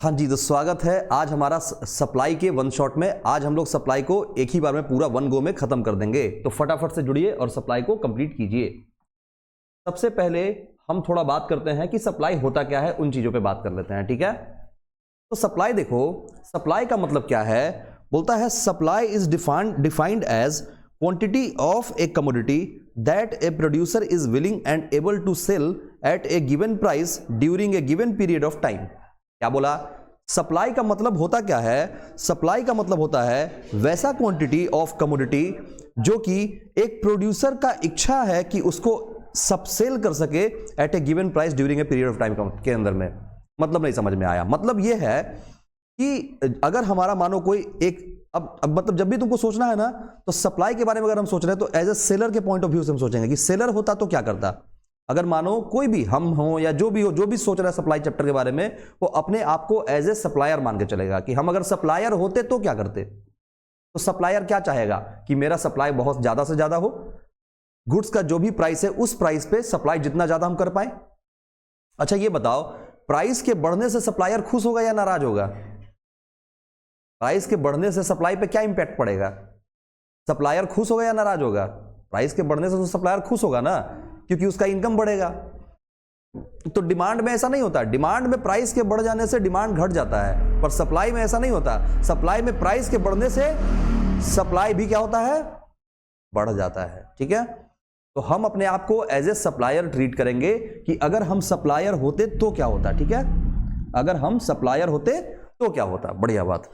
हाँ जी, तो स्वागत है आज हमारा सप्लाई के वन शॉट में। आज हम लोग सप्लाई को एक ही बार में पूरा वन गो में खत्म कर देंगे, तो फटाफट से जुड़िए और सप्लाई को कंप्लीट कीजिए। सबसे पहले हम थोड़ा बात करते हैं कि सप्लाई होता क्या है, उन चीजों पे बात कर लेते हैं, ठीक है। तो सप्लाई देखो, सप्लाई का मतलब क्या है, बोलता है supply is defined as quantity of a commodity that a producer is willing and able to sell at a given price during a given period of time. क्या बोला? सप्लाई का मतलब होता क्या है? सप्लाई का मतलब होता है वैसा क्वांटिटी ऑफ कमोडिटी जो कि एक प्रोड्यूसर का इच्छा है कि उसको सब सेल कर सके at a given price during a period of time के अंदर में। मतलब नहीं समझ में आया? मतलब यह है कि अगर हमारा मानो कोई एक अब मतलब जब भी तुमको सोचना है ना, तो सप्लाई के बारे में अगर हम सोच रहे हैं तो एज ए सेलर के पॉइंट ऑफ व्यू से हम सोचेंगे कि सेलर होता तो क्या करता। अगर मानो कोई भी हम हो या जो भी हो, जो भी सोच रहा है सप्लाई चैप्टर के बारे में, वो अपने आप को एज ए सप्लायर मान के चलेगा कि हम अगर सप्लायर होते तो क्या करते। तो सप्लायर क्या चाहेगा कि मेरा सप्लाई बहुत ज्यादा से ज्यादा हो, गुड्स का जो भी प्राइस है उस प्राइस पे सप्लाई जितना ज्यादा हम कर पाए। अच्छा ये बताओ, प्राइस के बढ़ने से सप्लायर खुश होगा या नाराज होगा? प्राइस के बढ़ने से सप्लाई पे क्या इंपैक्ट पड़ेगा? सप्लायर खुश होगा या नाराज होगा? प्राइस के बढ़ने से तो सप्लायर खुश होगा ना, क्योंकि उसका इनकम बढ़ेगा। तो डिमांड में ऐसा नहीं होता, डिमांड में प्राइस के बढ़ जाने से डिमांड घट जाता है, पर सप्लाई में ऐसा नहीं होता। सप्लाई में प्राइस के बढ़ने से सप्लाई भी क्या होता है? बढ़ जाता है, ठीक है। तो हम अपने आप को एज ए सप्लायर ट्रीट करेंगे कि अगर हम सप्लायर होते तो क्या होता, ठीक है। अगर हम सप्लायर होते तो क्या होता, बढ़िया बात।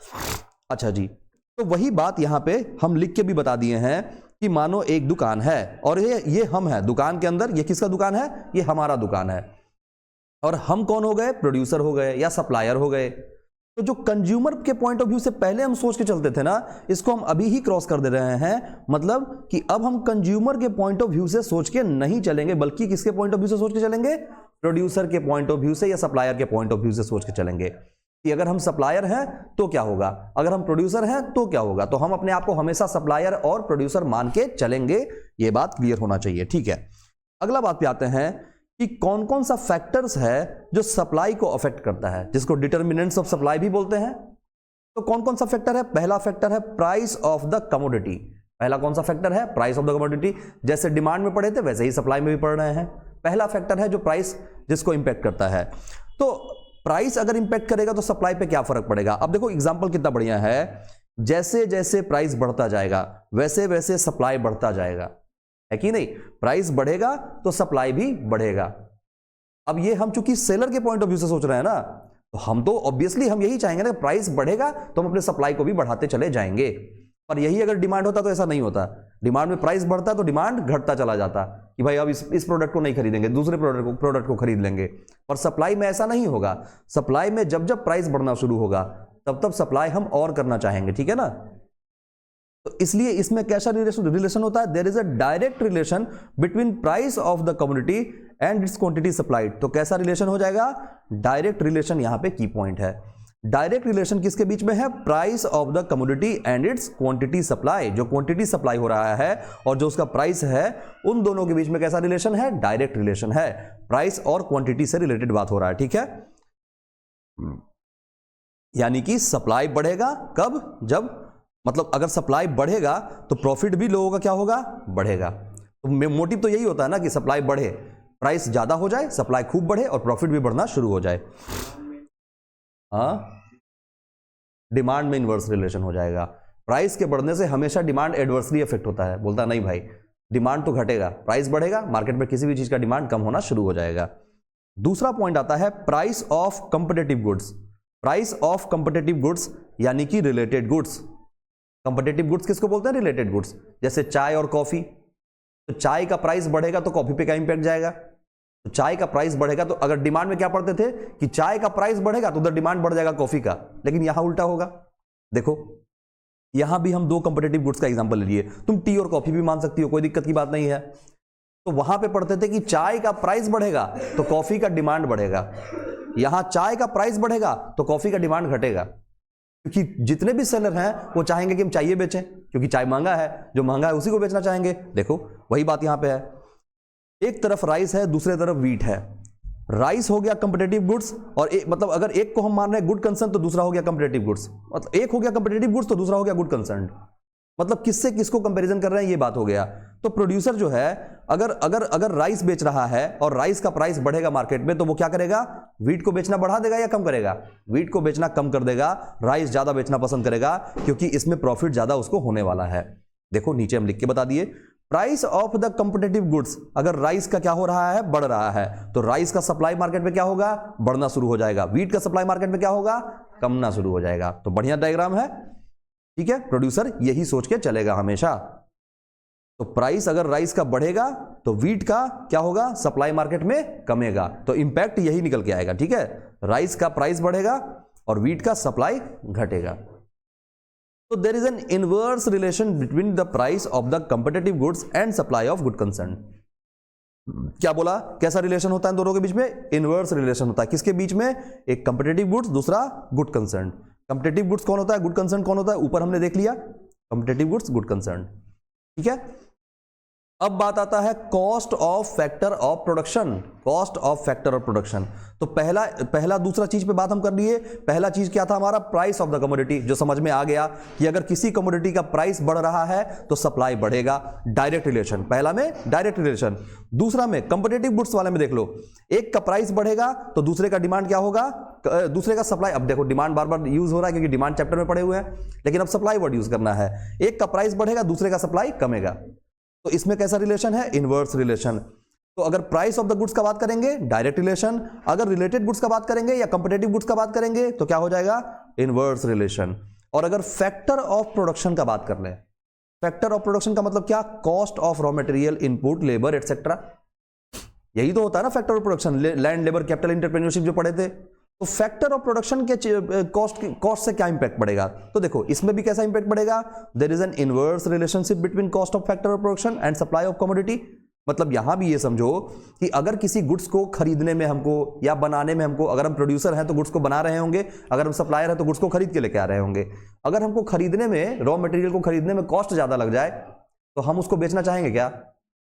अच्छा जी, तो वही बात यहां पे हम लिख के भी बता दिए हैं कि मानो एक दुकान है और ये हम है दुकान के अंदर। ये किसका दुकान है? ये हमारा दुकान है। और हम कौन हो गए? प्रोड्यूसर हो गए या सप्लायर हो गए। तो जो कंज्यूमर के पॉइंट ऑफ व्यू से पहले हम सोच के चलते थे ना, इसको हम अभी ही क्रॉस कर दे रहे हैं। मतलब कि अब हम कंज्यूमर के पॉइंट ऑफ व्यू से सोच के नहीं चलेंगे, बल्कि किसके पॉइंट ऑफ व्यू से सोच के चलेंगे? प्रोड्यूसर के पॉइंट ऑफ व्यू से या सप्लायर के पॉइंट ऑफ व्यू से सोच के चलेंगे कि अगर हम सप्लायर हैं तो क्या होगा, अगर हम प्रोड्यूसर हैं तो क्या होगा। तो हम अपने आप को हमेशा सप्लायर और प्रोड्यूसर मान के चलेंगे, ये बात क्लियर होना चाहिए, ठीक है। अगला बात पे आते हैं कि कौन कौन सा फैक्टर्स है जो सप्लाई को अफेक्ट करता है, जिसको डिटर्मिनेंट्स ऑफ सप्लाई भी बोलते हैं। तो कौन कौन सा फैक्टर है? पहला फैक्टर है प्राइस ऑफ द कमोडिटी। पहला कौन सा फैक्टर है? Price of the commodity. जैसे डिमांड में पढ़े थे वैसे ही सप्लाई में भी पढ़ रहे हैं। पहला फैक्टर है जो प्राइस जिसको इंपैक्ट करता है। तो प्राइस अगर इंपैक्ट करेगा तो सप्लाई पे क्या फर्क पड़ेगा? अब देखो एग्जांपल कितना बढ़िया है, जैसे जैसे प्राइस बढ़ता जाएगा वैसे वैसे सप्लाई बढ़ता जाएगा, है कि नहीं। प्राइस बढ़ेगा तो सप्लाई भी बढ़ेगा। अब ये हम चूंकि सेलर के पॉइंट ऑफ व्यू से सोच रहे हैं ना, तो हम तो ऑब्वियसली हम यही चाहेंगे ना, प्राइस बढ़ेगा तो हम अपने सप्लाई को भी बढ़ाते चले जाएंगे। पर यही अगर डिमांड होता तो ऐसा नहीं होता। डिमांड में प्राइस बढ़ता तो डिमांड घटता चला जाता कि भाई अब इस प्रोडक्ट को नहीं खरीदेंगे, दूसरे प्रोडक्ट को खरीद लेंगे। पर सप्लाई में ऐसा नहीं होगा। सप्लाई में जब जब प्राइस बढ़ना शुरू होगा तब तब सप्लाई हम और करना चाहेंगे, ठीक है ना। तो इसलिए इसमें कैसा रिलेशन होता है? There is a direct relation between price of the commodity and its quantity supplied. तो कैसा रिलेशन हो जाएगा? डायरेक्ट रिलेशन यहां पे की पॉइंट है। डायरेक्ट रिलेशन किसके बीच में है? Price of the commodity and its quantity supply. जो क्वांटिटी सप्लाई हो रहा है और जो उसका प्राइस है, उन दोनों के बीच में कैसा रिलेशन है? डायरेक्ट रिलेशन है। प्राइस और क्वांटिटी से रिलेटेड बात हो रहा है, ठीक है। यानी कि सप्लाई बढ़ेगा कब? जब मतलब अगर सप्लाई बढ़ेगा तो प्रॉफिट भी लोगों का क्या होगा? बढ़ेगा। तो मोटिव तो यही होता है ना कि सप्लाई बढ़े, प्राइस ज्यादा हो जाए, सप्लाई खूब बढ़े और प्रॉफिट भी बढ़ना शुरू हो जाए। हाँ, डिमांड में इन्वर्स रिलेशन हो जाएगा। प्राइस के बढ़ने से हमेशा डिमांड एडवर्सली इफेक्ट होता है। बोलता नहीं भाई, डिमांड तो घटेगा, प्राइस बढ़ेगा, मार्केट में किसी भी चीज का डिमांड कम होना शुरू हो जाएगा। दूसरा पॉइंट आता है price of competitive goods. Price of competitive goods यानी कि रिलेटेड गुड्स। कंपिटिटिव गुड्स किसको बोलते हैं? Related goods. जैसे चाय और कॉफी, तो चाय का प्राइस बढ़ेगा तो कॉफी पे क्या इंपैक्ट जाएगा? तो चाय का प्राइस बढ़ेगा तो अगर डिमांड में क्या पढ़ते थे कि चाय का प्राइस बढ़ेगा तो उधर डिमांड बढ़ जाएगा कॉफी का, लेकिन यहां उल्टा होगा। देखो यहां भी हम दो कंपिटिटिव गुड्स का एग्जांपल ले लिए, तुम टी और कॉफी भी मान सकती हो, कोई दिक्कत की बात नहीं है। तो वहां पे पढ़ते थे कि चाय का प्राइस बढ़ेगा तो कॉफी का डिमांड बढ़ेगा, यहां चाय का प्राइस बढ़ेगा तो कॉफी का डिमांड घटेगा, क्योंकि जितने भी सेलर हैं वो चाहेंगे कि हम चाय बेचें, क्योंकि चाय महंगा है, जो महंगा है उसी को बेचना चाहेंगे। देखो वही बात यहां पे है। एक तरफ राइस है, दूसरे तरफ वीट है, राइस हो गया कंपिटेटिव गुड्स, और मतलब अगर एक को हम मान रहे हैं गुड कंसर्न तो दूसरा हो गया कंपिटेटिव गुड्स, मतलब एक हो गया कंपिटेटिव गुड्स तो दूसरा हो गया गुड कंसर्न, मतलब किससे किसको कंपैरिजन कर रहे हैं ये बात हो गया। तो प्रोड्यूसर जो है अगर अगर अगर राइस बेच रहा है और राइस का प्राइस बढ़ेगा मार्केट में, तो वो क्या करेगा, व्हीट को बेचना बढ़ा देगा या कम करेगा, व्हीट को बेचना कम कर देगा, राइस ज्यादा बेचना पसंद करेगा, क्योंकि इसमें प्रॉफिट ज्यादा उसको होने वाला है। देखो नीचे हम लिख के बता दिए, price of the competitive goods, अगर राइस का क्या हो रहा है, बढ़ रहा है, तो राइस का सप्लाई मार्केट में क्या होगा, बढ़ना शुरू हो जाएगा, व्हीट का सप्लाई मार्केट में क्या होगा, कमना शुरू हो जाएगा। तो बढ़िया डायग्राम है, ठीक है, प्रोड्यूसर यही सोच के चलेगा हमेशा। तो प्राइस अगर राइस का बढ़ेगा तो व्हीट का क्या होगा, सप्लाई मार्केट में कमेगा, तो इंपैक्ट यही निकल के आएगा, ठीक है, राइस का प्राइस बढ़ेगा और व्हीट का सप्लाई घटेगा। तो there is an inverse relation between the price of the competitive goods and supply of good concern. क्या बोला, कैसा रिलेशन होता है दोनों के बीच में, इनवर्स रिलेशन होता है। किसके बीच में, एक कंपिटेटिव गुड्स, दूसरा गुड कंसर्न। कंपिटेटिव गुड्स कौन होता है, गुड कंसर्न कौन होता है, ऊपर हमने देख लिया, कंपिटेटिव गुड्स गुड कंसर्न, ठीक है। अब बात आता है cost of factor of production, cost of factor of production. तो पहला दूसरा चीज पे बात हम कर लिए। पहला चीज क्या था हमारा, प्राइस ऑफ द कमोडिटी, जो समझ में आ गया कि अगर किसी कमोडिटी का प्राइस बढ़ रहा है तो सप्लाई बढ़ेगा, डायरेक्ट रिलेशन, पहला में डायरेक्ट रिलेशन। दूसरा में कंपिटेटिव गुड्स वाले में देख लो, एक का प्राइस बढ़ेगा तो दूसरे का डिमांड क्या होगा, दूसरे का सप्लाई। अब देखो डिमांड बार बार यूज हो रहा है क्योंकि डिमांड चैप्टर में पढ़े हुए हैं, लेकिन अब सप्लाई वर्ड यूज करना है। एक का प्राइस बढ़ेगा, दूसरे का सप्लाई कमेगा, तो इसमें कैसा रिलेशन है, इनवर्स रिलेशन। तो अगर प्राइस ऑफ द गुड्स का बात करेंगे डायरेक्ट रिलेशन, अगर रिलेटेड गुड्स का बात करेंगे या कंपिटेटिव गुड्स का बात करेंगे तो क्या हो जाएगा, इनवर्स रिलेशन। और अगर फैक्टर ऑफ प्रोडक्शन का बात कर ले, फैक्टर ऑफ प्रोडक्शन का मतलब क्या, cost of raw material, input, labour etcetera, यही तो होता है ना factor of production, land, labour, capital, entrepreneurship जो पढ़े थे। तो फैक्टर ऑफ प्रोडक्शन के कॉस्ट से क्या इंपैक्ट पड़ेगा, तो देखो इसमें भी कैसा इंपैक्ट पड़ेगा, there is an inverse relationship between cost of factor of production and supply of commodity. मतलब यहां भी ये समझो कि अगर किसी गुड्स को खरीदने में हमको या बनाने में हमको, अगर हम प्रोड्यूसर हैं तो गुड्स को बना रहे होंगे, अगर हम सप्लायर हैं तो गुड्स को खरीद के लेके आ रहे होंगे। अगर हमको खरीदने में, रॉ मटेरियल को खरीदने में कॉस्ट ज्यादा लग जाए तो हम उसको बेचना चाहेंगे क्या,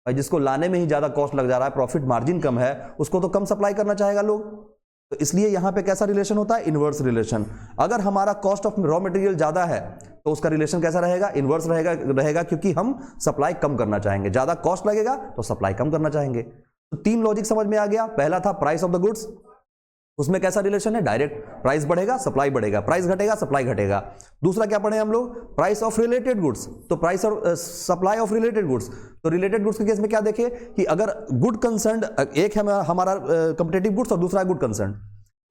और जिसको लाने में ही ज्यादा कॉस्ट लग जा रहा है, प्रॉफिट मार्जिन कम है, उसको तो कम सप्लाई करना चाहेगा लोग। तो इसलिए यहां पे कैसा रिलेशन होता है, इनवर्स रिलेशन। अगर हमारा कॉस्ट ऑफ रॉ मटेरियल ज्यादा है तो उसका रिलेशन कैसा रहेगा, इनवर्स रहेगा क्योंकि हम सप्लाई कम करना चाहेंगे, ज्यादा कॉस्ट लगेगा तो सप्लाई कम करना चाहेंगे। तो तीन लॉजिक समझ में आ गया। पहला था प्राइस ऑफ द गुड्स, उसमें कैसा रिलेशन है, डायरेक्ट, प्राइस बढ़ेगा सप्लाई बढ़ेगा, प्राइस घटेगा सप्लाई घटेगा। दूसरा क्या पढ़े हम लोग, प्राइस ऑफ रिलेटेड गुड्स, तो प्राइस और सप्लाई ऑफ रिलेटेड गुड्स। तो रिलेटेड गुड्स के केस में क्या देखे कि अगर गुड कंसर्न, एक है हमारा कंपिटेटिव गुड्स और दूसरा है गुड कंसर्न,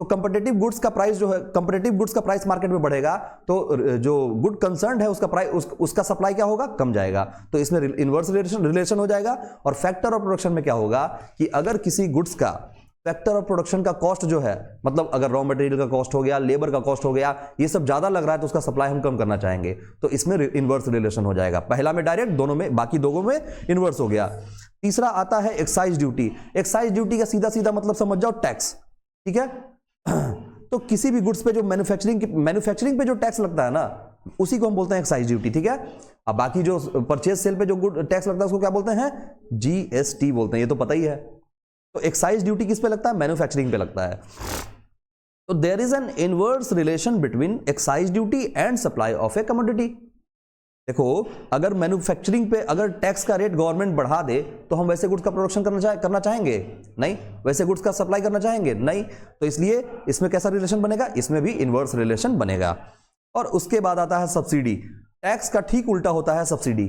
तो कंपिटेटिव गुड्स का प्राइस जो है, कंपिटेटिव गुड्स का प्राइस मार्केट में बढ़ेगा तो जो गुड कंसर्न है उसका प्राइस, उसका सप्लाई क्या होगा, कम जाएगा। तो इसमें इनवर्स रिलेशन हो जाएगा। और फैक्टर ऑफ प्रोडक्शन में क्या होगा कि अगर किसी गुड्स का फैक्टर ऑफ प्रोडक्शन का कॉस्ट जो है, मतलब अगर रॉ मटेरियल का कॉस्ट हो गया, लेबर का कॉस्ट हो गया, ये सब ज्यादा लग रहा है तो उसका सप्लाई हम कम करना चाहेंगे, तो इसमें इनवर्स रिलेशन हो जाएगा। पहला में डायरेक्ट, दोनों में, बाकी दोनों में इनवर्स हो गया। तीसरा आता है एक्साइज ड्यूटी। एक्साइज ड्यूटी का सीधा सीधा मतलब समझ जाओ टैक्स, ठीक है। तो किसी भी गुड्स पे जो मैन्युफैक्चरिंग पे जो टैक्स लगता है ना, उसी को हम बोलते हैं एक्साइज ड्यूटी, ठीक है। अब बाकी जो परचेज सेल पे जो टैक्स लगता है उसको क्या बोलते हैं, जीएसटी बोलते हैं, ये तो पता ही है। तो एक्साइज ड्यूटी किस पे लगता है, मैन्युफैक्चरिंग पे लगता है। तो there is an inverse relation between excise duty and supply of a commodity. देखो अगर मैन्युफैक्चरिंग पे अगर टैक्स का रेट गवर्नमेंट बढ़ा दे तो हम वैसे गुड्स का प्रोडक्शन करना चाहेंगे नहीं, वैसे गुड्स का सप्लाई करना चाहेंगे नहीं। तो इसलिए इसमें कैसा रिलेशन बनेगा, इसमें भी इनवर्स रिलेशन बनेगा। और उसके बाद आता है सब्सिडी। टैक्स का ठीक उल्टा होता है सब्सिडी।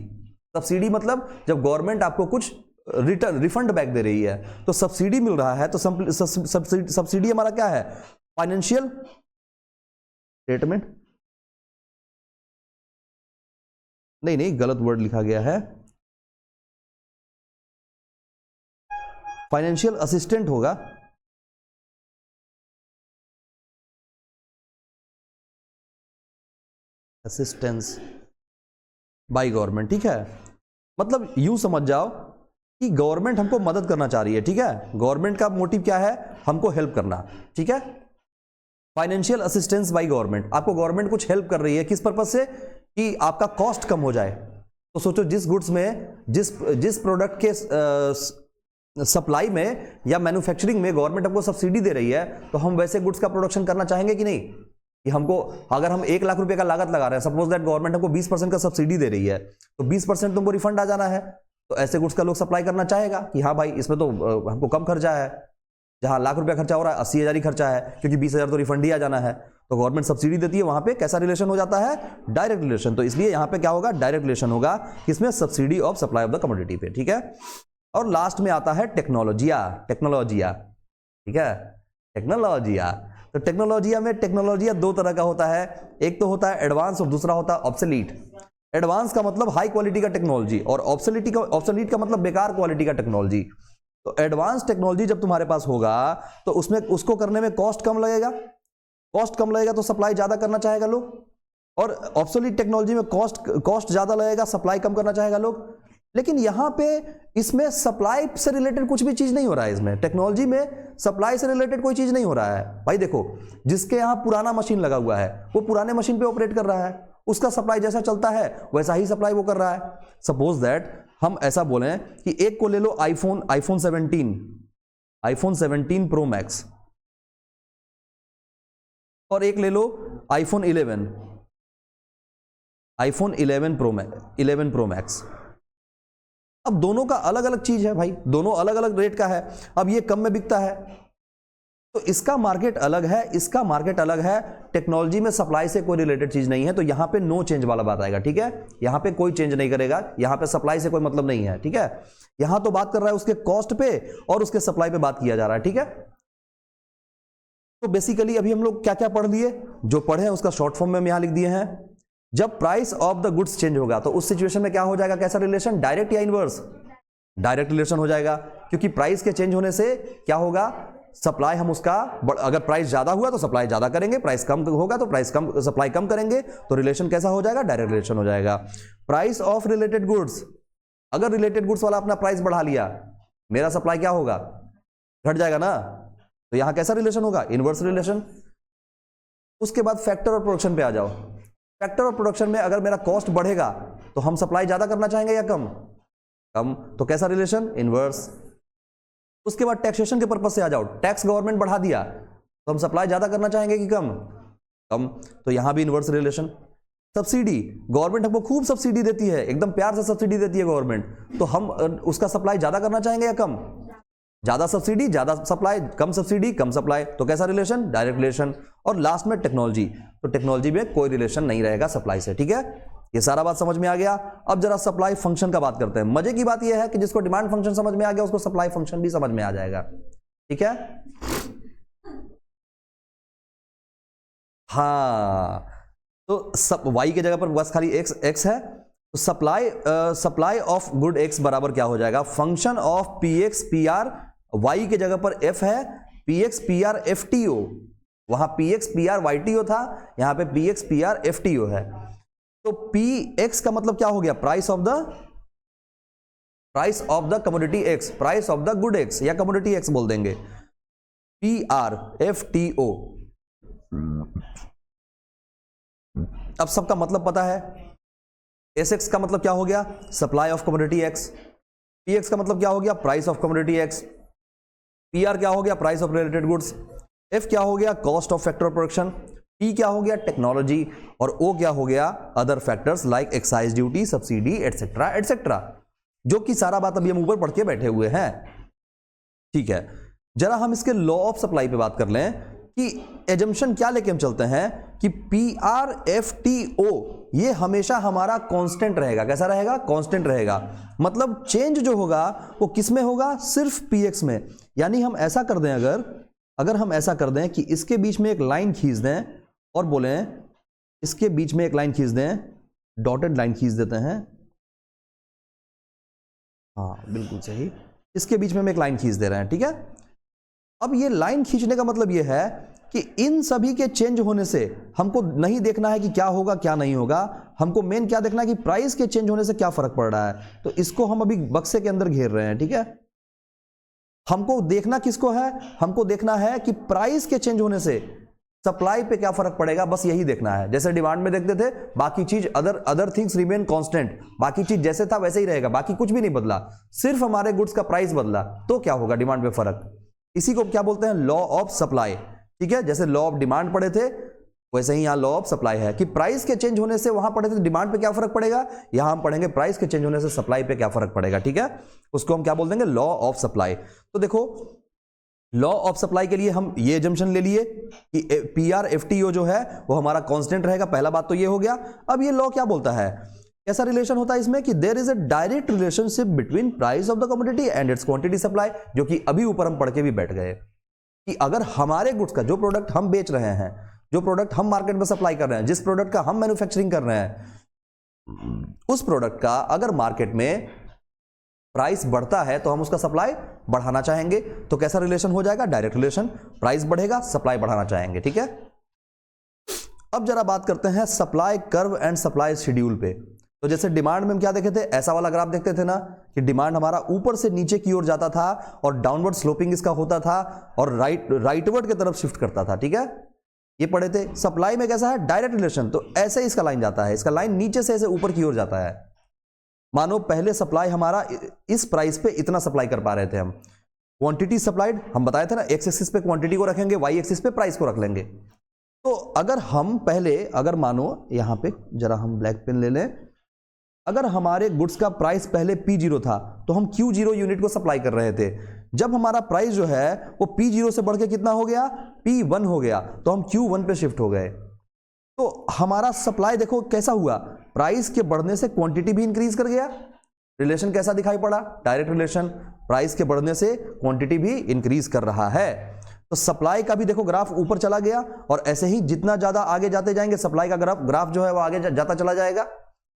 सब्सिडी मतलब जब गवर्नमेंट आपको कुछ रिफंड बैक दे रही है, तो सब्सिडी मिल रहा है, तो सब्सिडी हमारा क्या है, फाइनेंशियल स्टेटमेंट, नहीं गलत वर्ड लिखा गया है, फाइनेंशियल असिस्टेंट होगा, असिस्टेंस बाय गवर्नमेंट, ठीक है। मतलब यूं समझ जाओ कि गवर्नमेंट हमको मदद करना चाह रही है, ठीक है। गवर्नमेंट का मोटिव क्या है, हमको हेल्प करना, ठीक है। फाइनेंशियल असिस्टेंस बाय गवर्नमेंट, आपको गवर्नमेंट कुछ हेल्प कर रही है, किस पर्पज से, कि आपका कॉस्ट कम हो जाए। तो सोचो जिस गुड्स में जिस प्रोडक्ट के सप्लाई में या मैन्युफैक्चरिंग में गवर्नमेंट हमको सब्सिडी दे रही है, तो हम वैसे गुड्स का प्रोडक्शन करना चाहेंगे कि नहीं? कि हमको अगर हम 1 लाख रुपए का लागत लगा रहे हैं, सपोज दैट गवर्नमेंट हमको 20% का सब्सिडी दे रही है, तो 20% तुमको रिफंड आ जाना है, तो ऐसे गुड्स का लोग सप्लाई करना चाहेगा कि हाँ भाई इसमें तो हमको कम खर्चा है, जहां लाख रुपया खर्चा हो रहा है 80,000 ही खर्चा है, क्योंकि 20,000 तो रिफंड ही आ जाना है। तो गवर्नमेंट सब्सिडी देती है, वहां पे कैसा रिलेशन हो जाता है? Direct relation. तो इसलिए यहां पे क्या होगा? डायरेक्ट रिलेशन होगा, किसमें? Subsidy of supply of the commodity पे, ठीक है। और लास्ट में आता है टेक्नोलॉजिया। टेक्नोलॉजिया, ठीक है, टेक्नोलॉजिया। तो टेक्नोलॉजिया में टेक्नोलॉजिया दो तरह का होता है, एक तो होता है एडवांस और दूसरा होता है ऑब्सोलीट। एडवांस का मतलब हाई क्वालिटी का टेक्नोलॉजी, और ऑब्सोलीट का मतलब बेकार क्वालिटी का टेक्नोलॉजी। तो एडवांस टेक्नोलॉजी जब तुम्हारे पास होगा तो उसमें उसको करने में कॉस्ट कम लगेगा, कॉस्ट कम लगेगा तो सप्लाई ज्यादा करना चाहेगा लोग, और ऑब्सोलीट टेक्नोलॉजी में कॉस्ट ज्यादा लगेगा, सप्लाई कम करना चाहेगा लोग। लेकिन यहां पे इसमें सप्लाई से रिलेटेड कुछ भी चीज नहीं हो रहा है, इसमें टेक्नोलॉजी में सप्लाई से रिलेटेड कोई चीज नहीं हो रहा है भाई। देखो, जिसके यहां पुराना मशीन लगा हुआ है वो पुराने मशीन पे ऑपरेट कर रहा है, उसका सप्लाई जैसा चलता है वैसा ही सप्लाई वो कर रहा है। सपोज दैट हम ऐसा बोलें कि एक को ले लो आईफोन 17 प्रो मैक्स, और एक ले लो आईफोन 11 प्रो मैक्स। अब दोनों का अलग अलग चीज है भाई, दोनों अलग अलग रेट का है। अब ये कम में बिकता है तो इसका मार्केट अलग है, इसका मार्केट अलग है। टेक्नोलॉजी में सप्लाई से कोई रिलेटेड चीज नहीं है, तो यहां पे नो चेंज वाला बात आएगा, ठीक है। यहां पे कोई चेंज नहीं करेगा, यहां पे सप्लाई से कोई मतलब नहीं है, ठीक है। यहां तो बात कर रहा है उसके कॉस्ट पे और उसके सप्लाई पे बात किया जा रहा है, ठीक है। तो बेसिकली अभी हम लोग क्या क्या पढ़ लिए, जो पढ़े हैं उसका शॉर्ट फॉर्म में हम यहां लिख दिए हैं। जब price of the goods change होगा तो उस सिचुएशन में क्या हो जाएगा? कैसा रिलेशन? डायरेक्ट या इनवर्स? डायरेक्ट रिलेशन हो जाएगा, क्योंकि प्राइस के चेंज होने से क्या होगा? सप्लाई हम उसका, अगर प्राइस ज्यादा हुआ तो सप्लाई ज्यादा करेंगे, प्राइस कम होगा तो प्राइस कम, सप्लाई कम करेंगे, तो रिलेशन कैसा हो जाएगा? डायरेक्ट रिलेशन हो जाएगा। प्राइस ऑफ रिलेटेड गुड्स, अगर रिलेटेड गुड्स वाला अपना प्राइस बढ़ा लिया, मेरा सप्लाई क्या होगा? घट जाएगा ना, तो यहां कैसा रिलेशन होगा? Inverse relation. उसके बाद फैक्टर और प्रोडक्शन पे आ जाओ। फैक्टर और प्रोडक्शन में अगर मेरा कॉस्ट बढ़ेगा तो हम सप्लाई ज्यादा करना चाहेंगे या कम? कम। तो कैसा रिलेशन? इनवर्स। उसके बाद टैक्सेशन के पर्पज से आ जाओ। टैक्स गवर्नमेंट बढ़ा दिया तो हम सप्लाई ज्यादा करना चाहेंगे कि कम? कम। तो यहां भी इनवर्स रिलेशन। सब्सिडी, गवर्नमेंट हमको खूब सब्सिडी देती है, एकदम प्यार से सब्सिडी देती है गवर्नमेंट, तो हम उसका सप्लाई ज्यादा करना चाहेंगे या कम? ज्यादा सब्सिडी ज्यादा सप्लाई, कम सब्सिडी कम सप्लाई, तो कैसा रिलेशन? Direct relation. और लास्ट में टेक्नोलॉजी, तो टेक्नोलॉजी में कोई रिलेशन नहीं रहेगा सप्लाई से, ठीक है। ये सारा बात समझ में आ गया। अब जरा सप्लाई फंक्शन का बात करते हैं। मजे की बात यह है कि जिसको डिमांड फंक्शन समझ में आ गया उसको सप्लाई फंक्शन भी समझ में आ जाएगा, ठीक है। हाँ, तो सब y की जगह पर बस खाली x है, तो सप्लाई ऑफ गुड x बराबर क्या हो जाएगा? Function of px pr, y की जगह पर f है, px pr fto, वहां px pr yto था, यहां पे px pr fto है। तो px का मतलब क्या हो गया? Price of the commodity x, price of the good x या कमोडिटी x बोल देंगे। pr fto, अब सबका मतलब पता है। sx का मतलब क्या हो गया? Supply of commodity x। px का मतलब क्या हो गया? Price of commodity x। pr क्या हो गया? Price of related goods. f क्या हो गया? Cost of factor of production. T क्या हो गया? टेक्नोलॉजी। और O क्या हो गया? Other factors like excise duty, subsidy, etcetera etcetera, जो कि सारा बात अभी हम ऊपर पढ़ के बैठे हुए हैं, ठीक है। जरा हम इसके लॉ ऑफ सप्लाई पे बात कर लें कि एजम्पशन क्या लेके हम चलते हैं कि PRFTO ये हमेशा हमारा कांस्टेंट रहेगा। कैसा रहेगा? कांस्टेंट रहेगा। मतलब चेंज जो होगा वो किस में होगा? सिर्फ PX में। यानी हम ऐसा कर दें, अगर हम ऐसा कर दें कि इसके बीच में एक लाइन खींच दें और बोलें, इसके बीच में एक लाइन खींच दें, डॉटेड लाइन खींच देते हैं, हाँ बिल्कुल सही, इसके बीच में हम एक लाइन खींच दे रहे हैं, ठीक है। अब ये लाइन खींचने का मतलब ये है कि इन सभी के चेंज होने से हमको नहीं देखना है कि क्या होगा क्या नहीं होगा, हमको मेन क्या देखना है कि प्राइस के चेंज होने से क्या फर्क पड़ रहा है। तो इसको हम अभी बक्से के अंदर घेर रहे हैं, ठीक है। हमको देखना किसको है? हमको देखना है कि प्राइस के चेंज होने से सप्लाई पे क्या फर्क पड़ेगा, बस यही देखना है। जैसे डिमांड में देखते थे, बाकी चीज अदर थिंग्स रिमेन कांस्टेंट, बाकी चीज जैसे था वैसे ही रहेगा, बाकी कुछ भी नहीं बदला, सिर्फ हमारे गुड्स का प्राइस बदला, तो क्या होगा, डिमांड में फर्क। इसी को क्या बोलते हैं, लॉ ऑफ सप्लाई। ठीक है, जैसे लॉ ऑफ डिमांड पढ़े थे वैसे ही यहां लॉ ऑफ सप्लाई है कि प्राइस के चेंज होने से, वहां पढ़े थे डिमांड पे क्या फर्क पड़ेगा, यहां हम पढ़ेंगे प्राइस के चेंज होने से सप्लाई पे क्या फर्क पड़ेगा। ठीक है, उसको हम क्या बोल देंगे, लॉ ऑफ सप्लाई। तो देखो लॉ ऑफ सप्लाई के लिए हम ये एजम्पशन ले लिए कि PRFTO जो है वो हमारा कांस्टेंट रहेगा, पहला बात तो ये हो गया। अब ये लॉ क्या बोलता है, कैसा रिलेशन होता है इसमें कि there is a direct relationship between price of the commodity and its quantity supply, जो कि अभी ऊपर हम पढ़ के भी बैठ गए कि अगर हमारे गुड्स का, जो प्रोडक्ट हम बेच रहे हैं, जो प्रोडक्ट हम मार्केट में सप्लाई कर रहे हैं, जिस प्रोडक्ट का हम मैन्युफैक्चरिंग कर रहे हैं, उस प्रोडक्ट का अगर मार्केट में प्राइस बढ़ता है तो हम उसका सप्लाई बढ़ाना चाहेंगे। तो कैसा रिलेशन हो जाएगा, डायरेक्ट रिलेशन, प्राइस बढ़ेगा सप्लाई बढ़ाना चाहेंगे। ठीक है, अब जरा बात करते हैं supply curve and supply schedule पे। तो जैसे डिमांड में हम क्या देखे थे, ऐसा वाला ग्राफ देखते थे ना कि डिमांड हमारा ऊपर से नीचे की ओर जाता था और डाउनवर्ड स्लोपिंग इसका होता था और राइटवर्ड की तरफ शिफ्ट करता था। ठीक है, ये पढ़े थे। सप्लाई में कैसा है, डायरेक्ट रिलेशन, तो ऐसे इसका लाइन जाता है, इसका लाइन नीचे से ऐसे ऊपर की ओर जाता है। मानो पहले सप्लाई हमारा इस प्राइस पे इतना सप्लाई कर पा रहे थे हम, क्वांटिटी सप्लाइड हम बताए थे ना, एक्स एक्सिस पे क्वांटिटी को रखेंगे, वाई एक्सिस पे प्राइस को रख लेंगे। तो अगर हम पहले, अगर मानो यहां पे जरा हम ब्लैक पेन ले लें, अगर हमारे गुड्स का प्राइस पहले P0 था तो हम Q0 यूनिट को सप्लाई कर रहे थे। जब हमारा प्राइस जो है वो P0 से बढ़ के कितना हो गया, P1 हो गया, तो हम Q1 पे शिफ्ट हो गए। तो हमारा सप्लाई देखो कैसा हुआ, प्राइस के बढ़ने से क्वांटिटी भी इंक्रीज कर गया। रिलेशन कैसा दिखाई पड़ा, डायरेक्ट रिलेशन, प्राइस के बढ़ने से क्वांटिटी भी इंक्रीज कर रहा है। तो सप्लाई का भी देखो ग्राफ ऊपर चला गया, और ऐसे ही जितना ज्यादा आगे जाते जाएंगे सप्लाई का ग्राफ जो है वो आगे जाता चला जाएगा।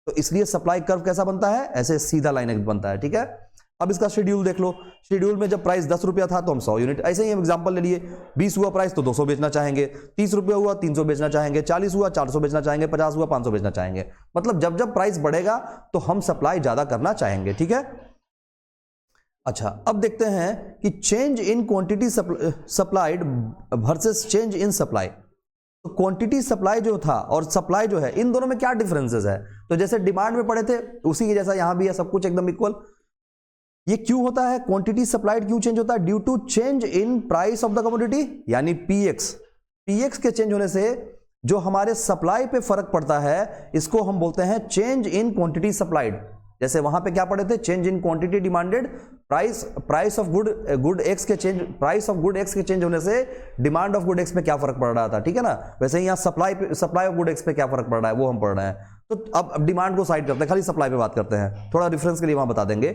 तो इसलिए सप्लाई कर्व कैसा बनता है, ऐसे सीधा लाइन बनता है। ठीक है, अब इसका शेड्यूल देख लो। शेड्यूल में जब प्राइस 10 रुपया था तो हम 100 यूनिट, ऐसे ही हम एग्जांपल ले लिए। 20 हुआ प्राइस तो 200 बेचना चाहेंगे, 30 रुपया हुआ 300 बेचना चाहेंगे, 40 हुआ 400 बेचना चाहेंगे, 50 हुआ 500 बेचना चाहेंगे। मतलब जब जब प्राइस बढ़ेगा तो हम सप्लाई ज्यादा करना चाहेंगे। ठीक है, अच्छा अब देखते हैं कि change in quantity supplied versus change in supply. तो क्वांटिटी सप्लाई जो था और सप्लाई जो है, इन दोनों में क्या डिफरेंसेस है। तो जैसे डिमांड में पढ़े थे उसी के जैसा यहां भी है, सब कुछ एकदम इक्वल। ये क्यों होता है, क्वांटिटी सप्लाइड क्यों चेंज होता है, due to change in price of the commodity, यानी पीएक्स के चेंज होने से जो हमारे सप्लाई पे फर्क पड़ता है, इसको हम बोलते हैं चेंज इन क्वांटिटी सप्लाइड। जैसे वहां पे क्या पढ़े थे, change in quantity demanded, price of good X के change, price of good X के चेंज होने से डिमांड ऑफ गुड एक्स पे क्या फर्क पड़ रहा था। ठीक है ना, वैसे ही यहाँ सप्लाई ऑफ गुड एक्स पे क्या फर्क पड़ रहा है वो हम पढ़ रहे हैं। तो अब डिमांड को साइड करते हैं, खाली सप्लाई पे बात करते हैं, थोड़ा रेफरेंस के लिए वहां बता देंगे।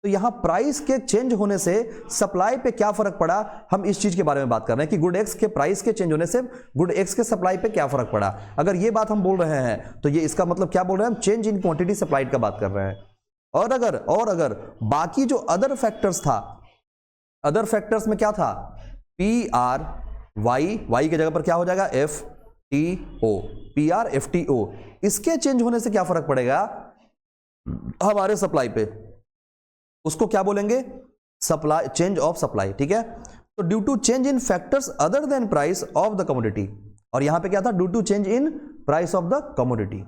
तो यहां प्राइस के चेंज होने से सप्लाई पे क्या फर्क पड़ा, हम इस चीज के बारे में बात कर रहे हैं कि गुड एक्स के प्राइस के चेंज होने से गुड एक्स के सप्लाई पे क्या फर्क पड़ा। अगर ये बात हम बोल रहे हैं तो ये इसका मतलब क्या बोल रहे हैं, हम चेंज इन क्वांटिटी सप्लाइड का बात कर रहे हैं। और अगर बाकी जो अदर फैक्टर्स था, अदर फैक्टर्स में क्या था, वाई के जगह पर क्या हो जाएगा, PRFTO, इसके चेंज होने से क्या फर्क पड़ेगा हमारे सप्लाई पे, उसको क्या बोलेंगे, सप्लाई, चेंज ऑफ सप्लाई। ठीक है, तो due to change in factors other than price of the commodity, और यहां पे क्या था, due to change in price of the commodity.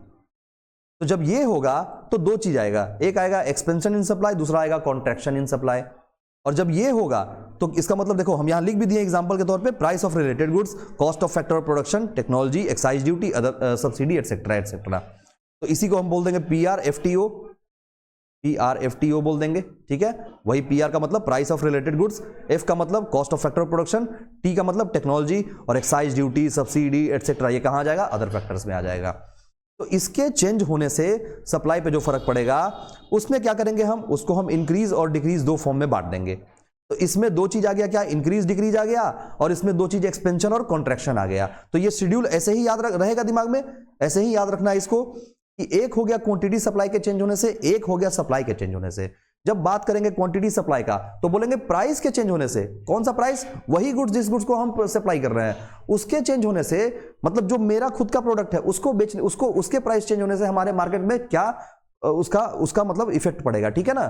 तो जब ये होगा तो दो चीज आएगा, एक आएगा एक्सपेंशन इन सप्लाई, दूसरा आएगा कॉन्ट्रैक्शन इन सप्लाई। और जब ये होगा तो इसका मतलब देखो हम यहां लिख भी दिए एग्जांपल के तौर पे, price of related goods, cost of factor of production, technology, excise duty, other subsidy etcetera etcetera. तो इसी को हम बोल देंगे PRFTO बोल देंगे। ठीक है, वही PR का मतलब price of related goods, F का मतलब cost of factor of production, T का मतलब टेक्नोलॉजी, और एक्साइज ड्यूटी, सब्सिडी एटसेट्रा ये कहां आ जाएगा, अदर फैक्टर्स में आ जाएगा। तो इसके चेंज होने से सप्लाई पे जो फर्क पड़ेगा उसमें क्या करेंगे हम, उसको हम इंक्रीज और डिक्रीज दो फॉर्म में बांट देंगे। तो इसमें दो चीज आ गया, क्या, इंक्रीज डिक्रीज आ गया, और इसमें दो चीज एक्सपेंशन और कॉन्ट्रैक्शन आ गया। तो ये शेड्यूल ऐसे ही याद रहेगा दिमाग में, ऐसे ही याद रखना है इसको कि एक हो गया क्वांटिटी सप्लाई के चेंज होने से, एक हो गया सप्लाई के चेंज होने से। जब बात करेंगे क्वांटिटी सप्लाई का तो बोलेंगे प्राइस के चेंज होने से, कौन सा प्राइस, वही गुड्स जिस गुड्स को हम सप्लाई कर रहे हैं उसके चेंज होने से, मतलब जो मेरा खुद का प्रोडक्ट है उसको बेचने, उसके प्राइस चेंज होने से हमारे मार्केट में क्या उसका मतलब इफेक्ट पड़ेगा। ठीक है ना,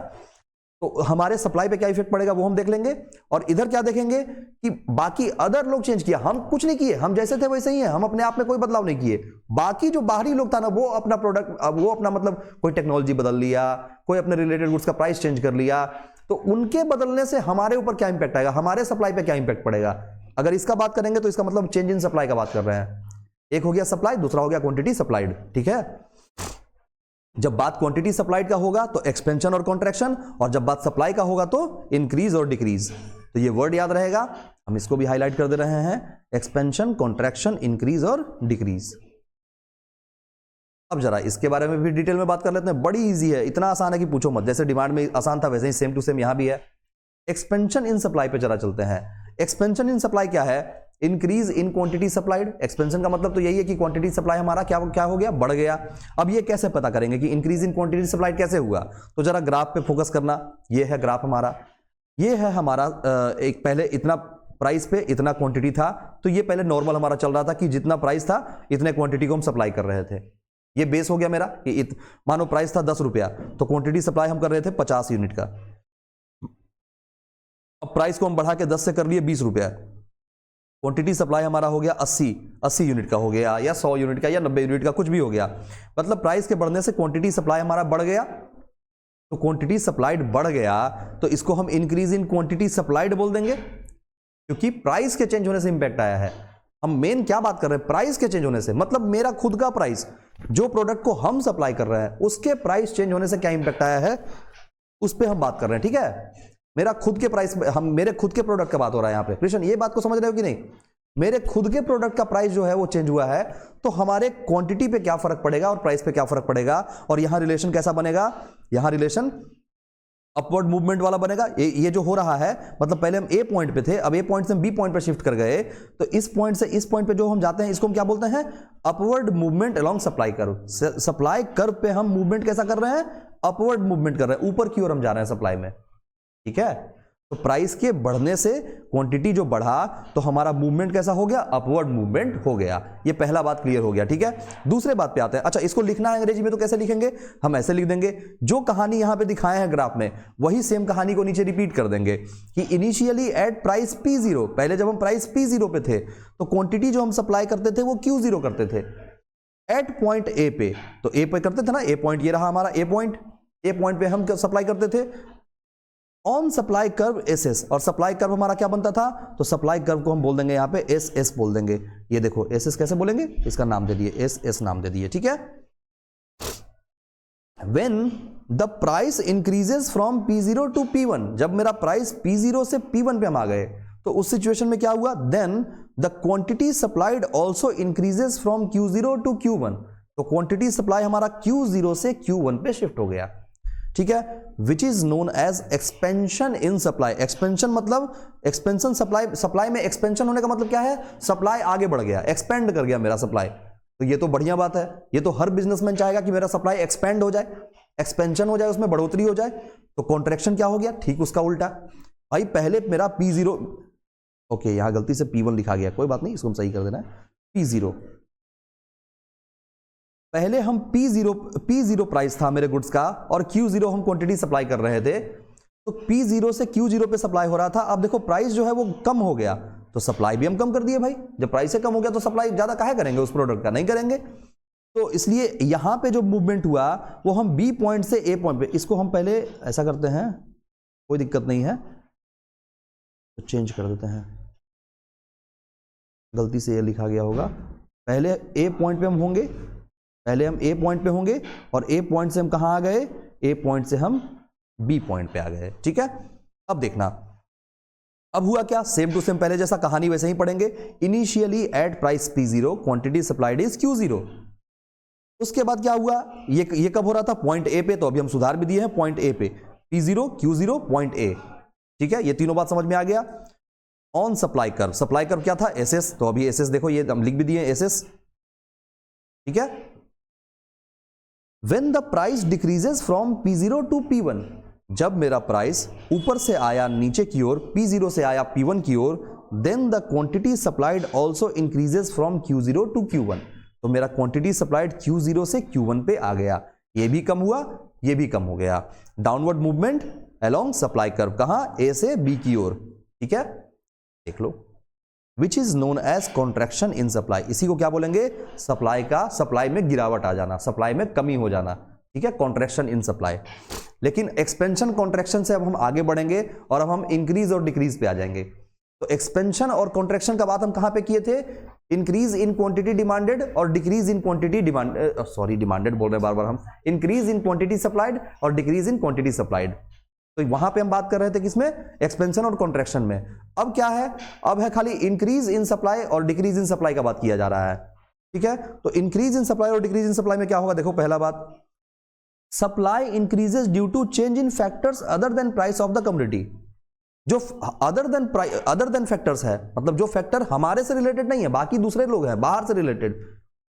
तो हमारे सप्लाई पे क्या इफेक्ट पड़ेगा वो हम देख लेंगे। और इधर क्या देखेंगे कि बाकी अदर लोग चेंज किया, हम कुछ नहीं किए, हम जैसे थे वैसे ही हैं, हम अपने आप में कोई बदलाव नहीं किए। बाकी जो बाहरी लोग था ना वो अपना प्रोडक्ट, वो अपना मतलब कोई टेक्नोलॉजी बदल लिया, कोई अपने रिलेटेड गुड्स का प्राइस चेंज कर लिया, तो उनके बदलने से हमारे ऊपर क्या इंपैक्ट आएगा, हमारे सप्लाई पे क्या इंपैक्ट पड़ेगा। अगर इसका बात करेंगे तो इसका मतलब चेंज इन सप्लाई का बात कर रहे हैं। एक हो गया सप्लाई, दूसरा हो गया क्वांटिटी सप्लाइड। ठीक है, जब बात क्वांटिटी सप्लाइड का होगा तो एक्सपेंशन और कॉन्ट्रैक्शन, और जब बात सप्लाई का होगा तो इंक्रीज और डिक्रीज। तो ये वर्ड याद रहेगा, हम इसको भी हाईलाइट कर दे रहे हैं, एक्सपेंशन, कॉन्ट्रैक्शन, इंक्रीज और डिक्रीज। अब जरा इसके बारे में भी डिटेल में बात कर लेते हैं। बड़ी इजी है, इतना आसान है कि पूछो मत। जैसे डिमांड में आसान था वैसे ही सेम टू सेम यहां भी है। एक्सपेंशन इन सप्लाई पे जरा चलते हैं। एक्सपेंशन इन सप्लाई क्या है, increase in quantity supplied. Expansion का मतलब तो यही है कि क्वांटिटी सप्लाई हमारा क्या हो गया, बढ़ गया। अब ये कैसे पता करेंगे कि इंक्रीज इन क्वांटिटी सप्लाइड कैसे हुआ, तो जरा ग्राफ पे फोकस करना। ये है ग्राफ हमारा, ये है हमारा एक पहले इतना प्राइस पे इतना क्वांटिटी था, तो ये पहले नॉर्मल हमारा चल रहा था कि जितना प्राइस था इतने क्वांटिटी को हम सप्लाई कर रहे थे। ये बेस हो गया मेरा कि मानो प्राइस था 10 रुपया, तो क्वांटिटी सप्लाई हम कर रहे थे 50 यूनिट का। अब प्राइस को हम बढ़ा के 10 से कर लिए 20 रुपया, क्वांटिटी सप्लाई हमारा हो गया 80 यूनिट का हो गया, या 100 यूनिट का, या 90 यूनिट का, कुछ भी हो गया। मतलब प्राइस के बढ़ने से क्वांटिटी सप्लाई हमारा बढ़ गया, तो क्वांटिटी सप्लाइड बढ़ गया, तो इसको हम इंक्रीज इन क्वांटिटी सप्लाइड बोल देंगे, क्योंकि प्राइस के चेंज होने से इंपैक्ट आया है। हम मेन क्या बात कर रहे हैं, प्राइस के चेंज होने से, मतलब मेरा खुद का प्राइस, जो प्रोडक्ट को हम सप्लाई कर रहे हैं उसके प्राइस चेंज होने से क्या इंपैक्ट आया है, उस पर हम बात कर रहे हैं। ठीक है, मेरा खुद के प्राइस, हम मेरे खुद के प्रोडक्ट का बात हो रहा है यहाँ पे। कृष्ण ये बात को समझ रहे हो कि नहीं, मेरे खुद के प्रोडक्ट का प्राइस जो है वो चेंज हुआ है, तो हमारे क्वांटिटी पे क्या फर्क पड़ेगा और प्राइस पे क्या फर्क पड़ेगा, और यहां रिलेशन कैसा बनेगा, यहां रिलेशन अपवर्ड मूवमेंट वाला बनेगा। ये जो हो रहा है, मतलब पहले हम ए पॉइंट पे थे, अब ए पॉइंट से हम बी पॉइंट पे शिफ्ट कर गए, तो इस पॉइंट से इस पॉइंट पे जो हम जाते हैं इसको हम क्या बोलते हैं, upward movement along supply curve. Supply curve पे हम मूवमेंट कैसा कर रहे हैं, अपवर्ड मूवमेंट कर रहे हैं, ऊपर की ओर हम जा रहे हैं सप्लाई में। ठीक है, तो प्राइस के बढ़ने से क्वांटिटी जो बढ़ा, तो हमारा मूवमेंट कैसा हो गया, अपवर्ड मूवमेंट हो गया। ये पहला बात क्लियर हो गया। ठीक है, दूसरे बात पे आते हैं। अच्छा, इसको लिखना है अंग्रेजी में तो कैसे लिखेंगे, हम ऐसे लिख देंगे, जो कहानी यहां पे दिखाए हैं ग्राफ में वही सेम कहानी को नीचे रिपीट कर देंगे कि इनिशियली एट प्राइस P0, पहले जब हम प्राइस P0 पे थे तो क्वांटिटी जो हम सप्लाई करते थे वो Q0 करते थे। एट पॉइंट ए पे, तो ए पे करते थे ना, ए पॉइंट ये रहा हमारा, ए पॉइंट पे हम सप्लाई करते थे ऑन सप्लाई कर्व SS, और सप्लाई कर्व हमारा क्या बनता था, तो सप्लाई कर्व को हम बोल देंगे यहाँ पे SS बोल देंगे। ये देखो SS कैसे बोलेंगे, इसका नाम दे दिए, SS नाम दे दिए। ठीक है, When the price increases from P0 to P1, जब मेरा प्राइस P0 से P1 पे हम आ गए, तो उस सिचुएशन में क्या हुआ, then the quantity supplied also increases from Q0 to Q1, तो क्वांटिटी सप्लाई हमारा Q0 से Q1 पे शिफ्ट हो गया। ठीक है, which is known as expansion in supply. Expansion मतलब एक्सपेंशन सप्लाई में एक्सपेंशन होने का मतलब क्या है, सप्लाई आगे बढ़ गया, एक्सपेंड कर गया मेरा सप्लाई। तो ये तो बढ़िया बात है, ये तो हर बिजनेसमैन चाहेगा कि मेरा सप्लाई एक्सपेंड हो जाए, एक्सपेंशन हो जाए, उसमें बढ़ोतरी हो जाए। तो कॉन्ट्रैक्शन क्या हो गया, ठीक उसका उल्टा। भाई पहले मेरा P0, ओके यहां गलती से P1 लिखा गया, कोई बात नहीं, इसको हम सही कर देना है, P0। पहले हम P0 प्राइस था मेरे गुड्स का, और Q0 हम क्वांटिटी सप्लाई कर रहे थे, तो P0 से Q0 पे सप्लाई हो रहा था। अब देखो प्राइस जो है वो कम हो गया, तो सप्लाई भी हम कम कर दिए। भाई जब प्राइस से कम हो गया तो सप्लाई ज्यादा काहे करेंगे उस प्रोडक्ट का, नहीं करेंगे। तो इसलिए यहां पे जो मूवमेंट हुआ वो हम B पॉइंट से A पॉइंट पे, इसको हम पहले ऐसा करते हैं, कोई दिक्कत नहीं है, तो चेंज कर देते हैं, गलती से ये लिखा गया होगा। पहले A पॉइंट पे हम होंगे, पहले हम A पॉइंट पे होंगे, और A पॉइंट से हम कहां आ गए, A पॉइंट से हम B पॉइंट पे आ गए। ठीक है, अब देखना अब हुआ क्या, सेम टू सेम पहले जैसा कहानी वैसे ही पढ़ेंगे। Initially at price P0, quantity supplied is Q0। उसके बाद क्या हुआ, ये कब हो रहा था, पॉइंट A पे, तो अभी हम सुधार भी दिए हैं, पॉइंट A पे P0 Q0 पॉइंट A। ठीक है, ये तीनों बात समझ में आ गया। On supply curve, supply curve क्या था, SS, तो अभी SS देखो, ये हम लिख भी दिए SS। ठीक है, When the price decreases from P0 to P1, जब मेरा प्राइस ऊपर से आया नीचे की ओर, P0 से आया P1 की ओर, then the quantity supplied also increases from Q0 to Q1, तो मेरा क्वांटिटी सप्लाइड Q0 से Q1 पे आ गया। ये भी कम हुआ, ये भी कम हो गया। Downward movement along supply curve, कहां, ए से बी की ओर, ठीक है, देख लो, which is known as contraction in supply, इसी को क्या बोलेंगे, सप्लाई में गिरावट आ जाना, सप्लाई में कमी हो जाना, ठीक है, कॉन्ट्रैक्शन इन सप्लाई। लेकिन एक्सपेंशन कॉन्ट्रैक्शन से अब हम आगे बढ़ेंगे और अब हम इंक्रीज और डिक्रीज पे आ जाएंगे। तो एक्सपेंशन और कॉन्ट्रैक्शन का बात हम कहां पे किए थे, इंक्रीज इन क्वांटिटी डिमांडेड और डिक्रीज इन क्वांटिटी डिमांडेड बोल रहे हैं बार बार हम, इंक्रीज इन क्वांटिटी सप्लाइड और डिक्रीज इन क्वांटिटी सप्लाइड। तो वहां पे हम बात कर रहे थे किसमें, एक्सपेंशन और कॉन्ट्रैक्शन में। अब क्या है, अब है खाली इंक्रीज इन सप्लाई और डिक्रीज इन सप्लाई का बात किया जा रहा है, ठीक है। तो इंक्रीज इन सप्लाई और डिक्रीज इन सप्लाई में क्या होगा, देखो पहला बात, supply increases due to change in factors other than price of the commodity. जो अदर देन फैक्टर्स है, मतलब जो फैक्टर हमारे से रिलेटेड नहीं है, बाकी दूसरे लोग हैं बाहर से रिलेटेड,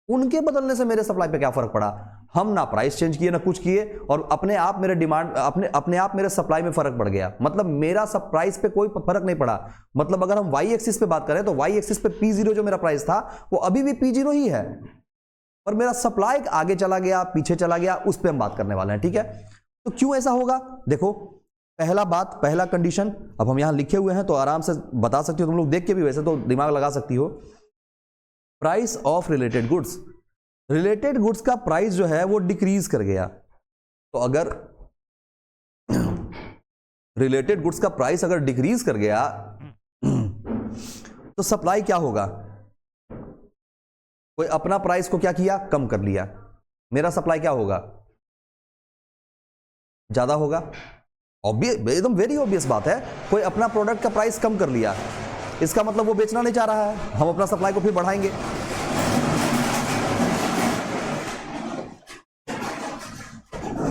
उनके बदलने से मेरे सप्लाई पे क्या फर्क पड़ा, हम ना प्राइस चेंज किए ना कुछ किए, और अपने आप मेरे डिमांड अपने आप मेरे सप्लाई में फर्क पड़ गया, मतलब मेरा सब प्राइस पे कोई फर्क नहीं पड़ा। मतलब अगर हम वाई एक्सिस पे बात करें तो वाई एक्सिस पे P0 जो मेरा प्राइस था वो अभी भी P0 ही है, पर मेरा सप्लाई आगे चला गया पीछे चला गया, उस पर हम बात करने वाले हैं, ठीक है। तो क्यों ऐसा होगा, देखो पहला बात, पहला कंडीशन, अब हम यहां लिखे हुए हैं तो आराम से बता सकती हो तुम लोग, देख के भी वैसे तो दिमाग लगा सकती हो। Price of related goods, related goods का प्राइस जो है वो डिक्रीज कर गया, तो अगर रिलेटेड गुड्स का प्राइस अगर डिक्रीज कर गया तो सप्लाई क्या होगा, कोई अपना प्राइस को क्या किया, कम कर लिया, मेरा सप्लाई क्या होगा, ज्यादा होगा। एकदम वेरी ऑब्वियस बात है, कोई अपना प्रोडक्ट का प्राइस कम कर लिया, इसका मतलब वो बेचना नहीं चाह रहा है, हम अपना सप्लाई को फिर बढ़ाएंगे।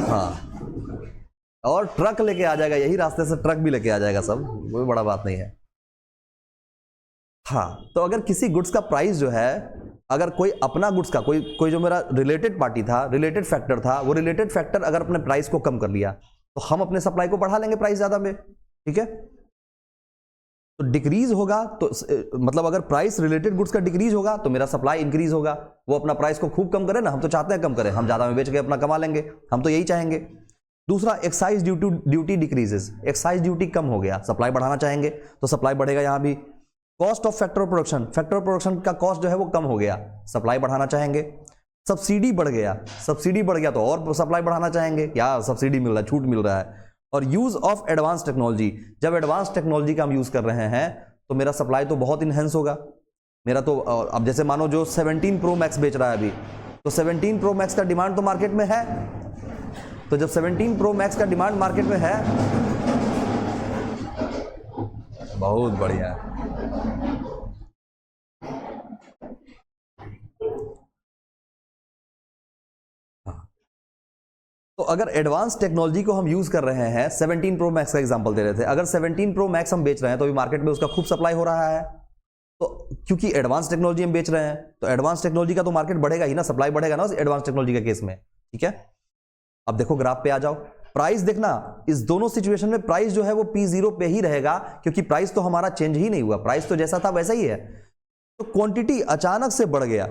हाँ, और ट्रक लेके आ जाएगा, यही रास्ते से ट्रक भी लेके आ जाएगा सब, कोई बड़ा बात नहीं है। हाँ, तो अगर किसी गुड्स का प्राइस जो है, अगर कोई अपना गुड्स का कोई जो मेरा रिलेटेड पार्टी था, रिलेटेड फैक्टर था, वो रिलेटेड फैक्टर अगर अपने प्राइस को कम कर लिया तो हम अपने सप्लाई को बढ़ा लेंगे प्राइस ज्यादा में, ठीक है। तो डिक्रीज होगा तो मतलब अगर प्राइस रिलेटेड गुड्स का डिक्रीज होगा तो मेरा सप्लाई इंक्रीज होगा, वो अपना प्राइस को खूब कम करे ना, हम तो चाहते हैं कम करें, हम ज्यादा में बेच के अपना कमा लेंगे, हम तो यही चाहेंगे। दूसरा, excise duty decreases, excise duty कम हो गया, सप्लाई बढ़ाना चाहेंगे तो सप्लाई बढ़ेगा यहां भी। Cost of factor of production का कॉस्ट जो है वो कम हो गया, सप्लाई बढ़ाना चाहेंगे। सब्सिडी बढ़ गया तो और सप्लाई बढ़ाना चाहेंगे, क्या सब्सिडी मिल रहा है, छूट मिल रहा है। और यूज ऑफ एडवांस टेक्नोलॉजी, जब एडवांस टेक्नोलॉजी का हम यूज कर रहे हैं तो मेरा सप्लाई तो बहुत इनहेंस होगा मेरा। तो अब जैसे मानो जो 17 Pro Max बेच रहा है अभी, तो 17 Pro Max का डिमांड तो मार्केट में है, तो जब 17 Pro Max का डिमांड मार्केट में है, बहुत बढ़िया है। तो अगर एडवांस टेक्नोलॉजी को हम यूज कर रहे हैं, 17 Pro Max का एग्जांपल दे रहे थे, अगर 17 Pro Max हम बेच रहे हैं तो अभी मार्केट में उसका खूब सप्लाई हो रहा है, तो क्योंकि एडवांस टेक्नोलॉजी हम बेच रहे हैं तो एडवांस टेक्नोलॉजी का तो मार्केट बढ़ेगा ही ना, सप्लाई बढ़ेगा ना एडवांस टेक्नोलॉजी के केस में, ठीक है। अब देखो ग्राफ पे आ जाओ, प्राइस देखना, इस दोनों सिचुएशन में प्राइस जो है वो P0 पे ही रहेगा, क्योंकि प्राइस तो हमारा चेंज ही नहीं हुआ, प्राइस तो जैसा था वैसा ही है। तो क्वांटिटी अचानक से बढ़ गया,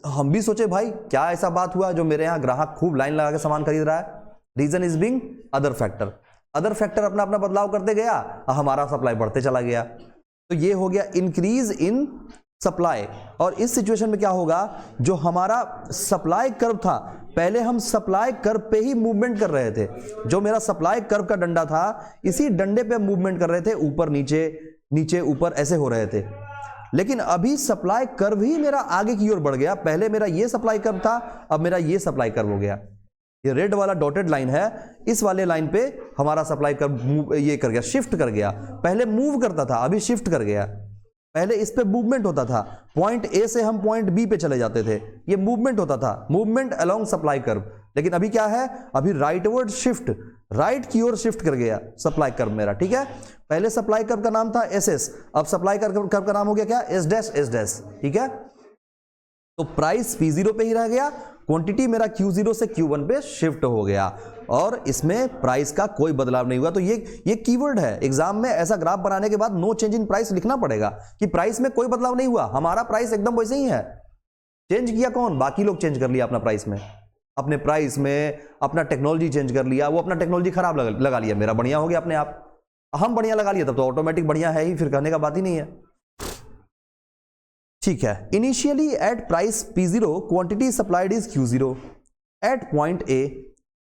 हम भी सोचे भाई क्या ऐसा बात हुआ जो मेरे यहां ग्राहक खूब लाइन लगा के सामान खरीद रहा है। Reason is being other factor अपना अपना बदलाव करते गया, हमारा सप्लाई बढ़ते चला गया, तो ये हो गया इंक्रीज इन सप्लाई। और इस सिचुएशन में क्या होगा, जो हमारा सप्लाई कर्व था, पहले हम सप्लाई कर्व पे ही मूवमेंट कर रहे थे, जो मेरा सप्लाई कर्व का डंडा था इसी डंडे पे मूवमेंट कर रहे थे, ऊपर नीचे नीचे ऊपर ऐसे हो रहे थे। लेकिन अभी सप्लाई कर्व ही मेरा आगे की ओर बढ़ गया, पहले मेरा ये सप्लाई कर्व था, अब मेरा ये सप्लाई कर्व हो गया। ये रेड वाला डॉटेड लाइन है, इस वाले लाइन पे हमारा सप्लाई कर्व ये कर गया, शिफ्ट कर गया, पहले मूव करता था अभी शिफ्ट कर गया। पहले इस पे मूवमेंट होता था, पॉइंट ए से हम पॉइंट बी पे चले जाते थे, ये मूवमेंट होता था, मूवमेंट अलोंग सप्लाई कर्व। लेकिन अभी क्या है, अभी राइटवर्ड शिफ्ट, राइट की ओर शिफ्ट कर गया सप्लाई कर्व मेरा, ठीक है। पहले सप्लाई कर्व का नाम था SS, अब सप्लाई कर्व का नाम हो गया क्या, S', ठीक है। तो प्राइस P0 पे ही रह गया, क्वांटिटी मेरा Q0 से Q1 पे शिफ्ट हो गया, और इसमें प्राइस का कोई बदलाव नहीं हुआ। तो ये कीवर्ड है, एग्जाम में ऐसा ग्राफ बनाने के बाद नो चेंज इन प्राइस लिखना पड़ेगा कि प्राइस में कोई बदलाव नहीं हुआ, हमारा प्राइस एकदम वैसे ही है। चेंज किया कौन, बाकी लोग चेंज कर लिया अपना प्राइस में, अपने प्राइस में अपना टेक्नोलॉजी चेंज कर लिया, वो अपना टेक्नोलॉजी खराब लगा लिया, मेरा बढ़िया हो गया अपने आप, हम बढ़िया लगा लिया तब तो ऑटोमेटिक बढ़िया है ही, फिर कहने का बात ही नहीं है। ठीक है, initially at price P0 quantity supplied is Q0 at point A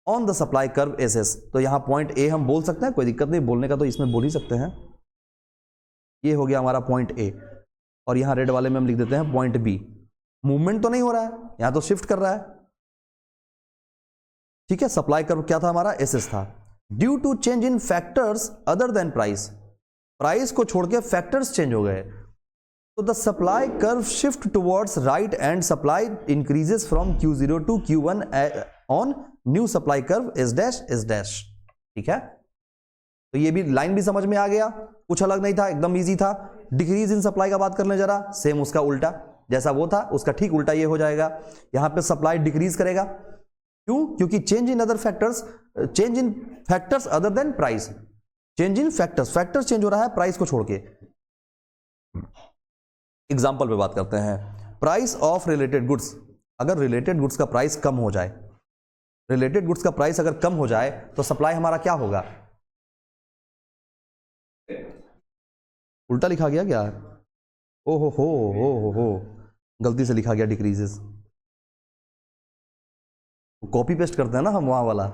on the supply curve SS। तो यहां पॉइंट A हम बोल सकते हैं, कोई दिक्कत नहीं बोलने का, तो इसमें बोल ही सकते हैं। ये हो गया हमारा पॉइंट A, और यहां रेड वाले में हम लिख देते हैं पॉइंट B। मूवमेंट तो नहीं हो रहा है, यहां तो शिफ्ट कर रहा है। ठीक है, सप्लाई कर्व क्या था हमारा, SS था। Due to change in factors other than price, price को छोड़ के फैक्टर्स चेंज हो गए, तो the supply curve shift towards right and supply increases from Q0 to Q1 on new supply curve S'। ठीक है, तो ये भी लाइन भी समझ में आ गया, कुछ अलग नहीं था, एकदम इजी था। डिक्रीज इन सप्लाई का बात कर ले जरा, सेम उसका उल्टा, जैसा वो था उसका ठीक उल्टा ये हो जाएगा। यहां पे सप्लाई डिक्रीज करेगा, क्यों? क्योंकि change in other factors, change in factors other than price, change in factors change हो रहा है प्राइस को छोड़ के। एग्जाम्पल पे बात करते हैं, प्राइस ऑफ रिलेटेड गुड्स, अगर रिलेटेड गुड्स का प्राइस कम हो जाए, रिलेटेड गुड्स का प्राइस अगर कम हो जाए तो सप्लाई हमारा क्या होगा, उल्टा लिखा गया क्या? ओ हो, गलती से लिखा गया डिक्रीजेस, कॉपी पेस्ट करते हैं ना हम वहां वाला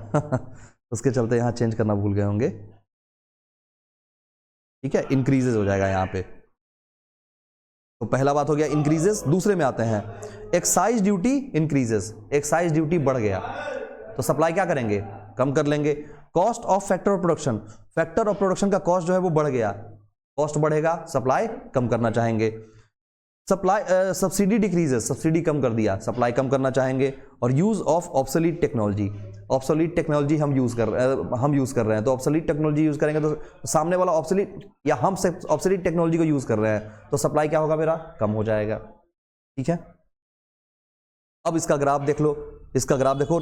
उसके चलते यहां चेंज करना भूल गए होंगे। ठीक है, इंक्रीजेस हो जाएगा यहां पे। तो पहला बात हो गया इंक्रीजेस। दूसरे में आते हैं, excise duty increases, excise duty बढ़ गया तो सप्लाई क्या करेंगे, कम कर लेंगे। Cost of factor of production, factor of production का कॉस्ट जो है वो बढ़ गया, कॉस्ट बढ़ेगा, सप्लाई कम करना चाहेंगे। सप्लाई सब्सिडी डिक्रीजेस, सब्सिडी कम कर दिया, सप्लाई कम करना चाहेंगे। और use of obsolete technology, obsolete technology हम यूज कर रहे हैं, तो ऑब्सोलीट टेक्नोलॉजी यूज करेंगे तो सामने वाला ऑब्सोलीट या हम ऑब्सोलीट टेक्नोलॉजी को यूज कर रहे हैं तो सप्लाई क्या होगा, मेरा कम हो जाएगा। ठीक है, अब इसका ग्राफ देख लो, इसका ग्राफ देखो,